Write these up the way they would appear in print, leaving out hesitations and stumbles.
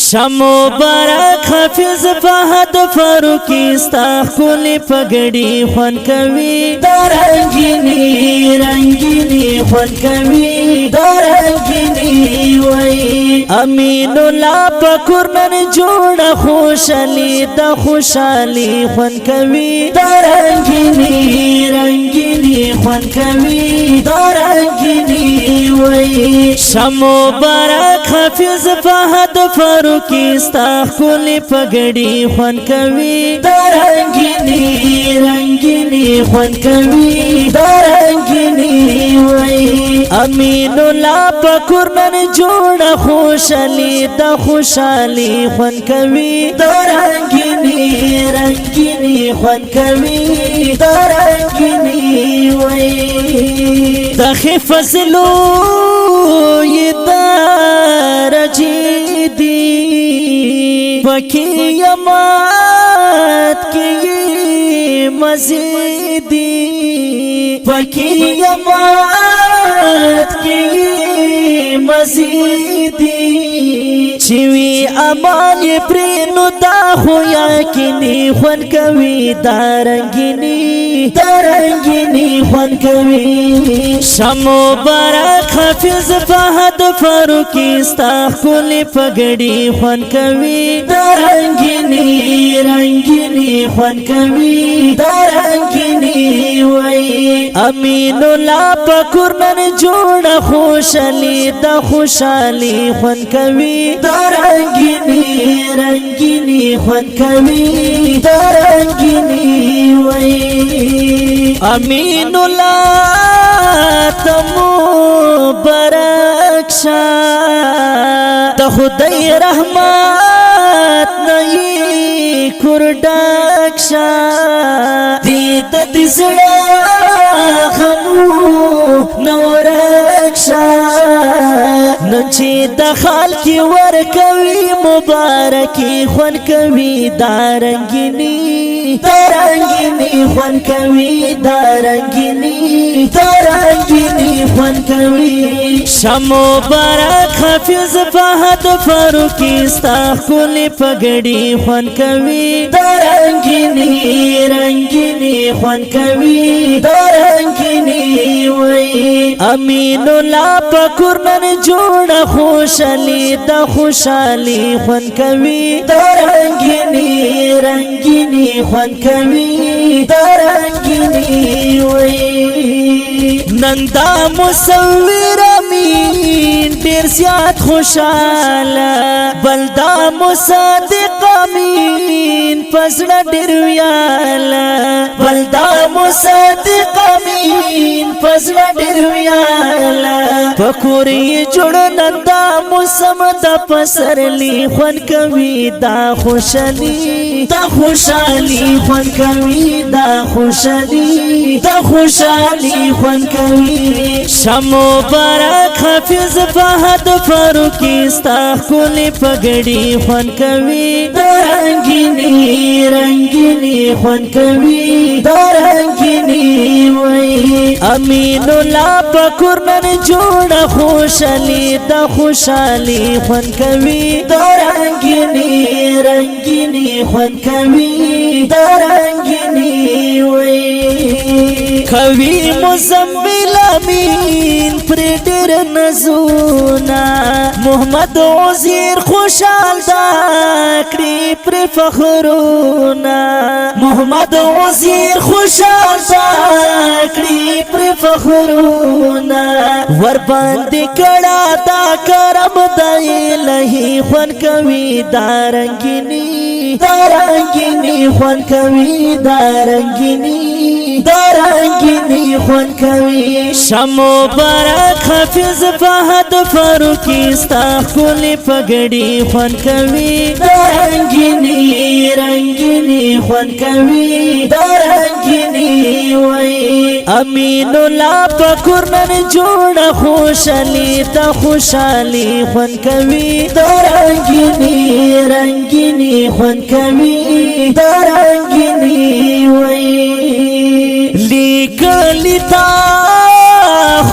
شمو برک حافظ فهد فاروقی ستا خلی پگڑی خون کوي دارنگینی رنگینی خون کوي دارنگینی وی امین الله پکورنن جوړ خوشالي د خوشالي خون کوي دارنگینی رنگینی خون کوي دارنگینی وی شمو برک حافظ فهد فاروقی ستا خلی پگڑی خون کوي دارنگینی رنگینی خون کوي دارنگینی وی امین الله پکورنن جوړ خوشالي د خوشالي خون کوي دارنگینی رنگینی خون کوي دارنگینی وی د فصلو دی پکی یمات کی مزیدی پکی یمات کی مزیدی چوی امان پرینو دا خویا کنی خون کوي دارنگینی دارنگینی خون کوي شمو برک حافظ فهد فاروقی ستا خلی پگڑی خون کوي دارنگینی رنگینی خون کوي دارنگینی وی امین الله پکورنن جوړ خوشالي د خوشالي خون کوي دارنگینی رنگینی خون کوي دارنگینی وی امین الله تمو برکشا د خدای رحمت نئی کردکشا دید دزړه غمو نورکشا ننچی دخال کی ورکوی مبارکی خون کوي دارنگینی دارنگینی خون کوي دارنگینی دارنگینی خون کوي شمو برک حافظ فهد فاروقی ستا خلی پگڑی خون کوي دارنگینی رنگینی خون کوي دارنگینی وی امین الله پکورنن جوړ خوشالي د خوشالي خون کوي دارنگینی رنگینی خون کوي دارنگینی وی نندا مصور امین ډیر زیات خوشاله بلدا مصدق امین پسړه ډیر ویاله بلدا مصدق امین پسړه ډیر ویاله پکوري جوړ نندا موسم د پسرلی خون کوي دا خوشالي دا خوشالي خون کوي دا خوشالي دا خوشالي خون کوي شمو برک حافظ فهد فاروقی ستا خلی پگڑی خون کوي دارنگینی رنگینی خون کوي دارنگینی وی امین الله پکورنن جوړ خوشالي د خوشالي خون کوي دارنگینی رنگینی خون کوي دارنگینی وی کوي مزمل امین پر ډیر نزونا محمد عزیر خوشال دا کړي پر فخرونا محمد عزیر خوشال دا کړي پر فخرونا ور باندې کړه دا کرم د الهی خون کوي دارنگینی دارنگینی خون کوي دارنگینی دارنگینی خون کوي شمو برک حافظ فهد فاروقی ستا خلی پگڑی خون کوي دارنگینی رنگینی خون کوي دارنگینی وی امین الله پکورنن جوړ خوشالي د خوشالي خون کوي دارنگینی رنگینی خون کوي دارنگینی وی لیکلی تا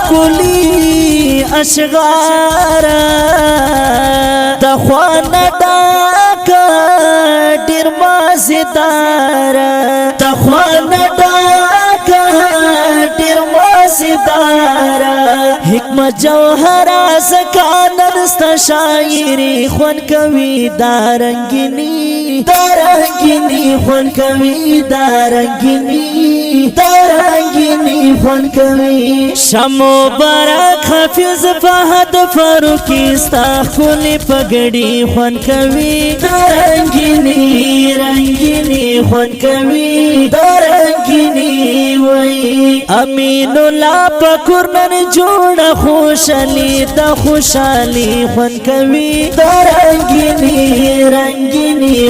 خلی اشغارا د تخوانا ډاکه ډېر مازیداره تخوانا ډاکه ډېر مازیداره حکمت جوهره زکانن ستا شاعري خوند کوي دارنګینی خوند کوي دارنګینی خوند کوي شمو برک حافظ فهد فاروقی ستا خلی پګړی خوند کوي دارنګینی خوند کوي دارنګینی وای امین الله پکورنن جوړ خوشالي د خوشالي خوند کوي دارنګینی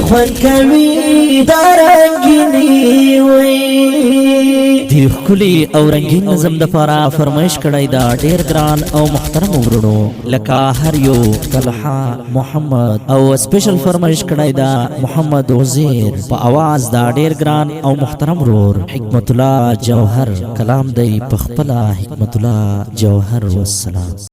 خوند کوي دارنګینی وای دی خلی او رنگین نظم د پاره فرمایش کړی دا ډیر ګران او محترم ورونو لکه هر یو طلحه محمد او سپیشل فرمایش کړی دا محمد وزیر په आवाज دا ډیر ګران او محترم ورور حکمت الله جوهر کلام دی په خپل حکمت الله جوهر والسلام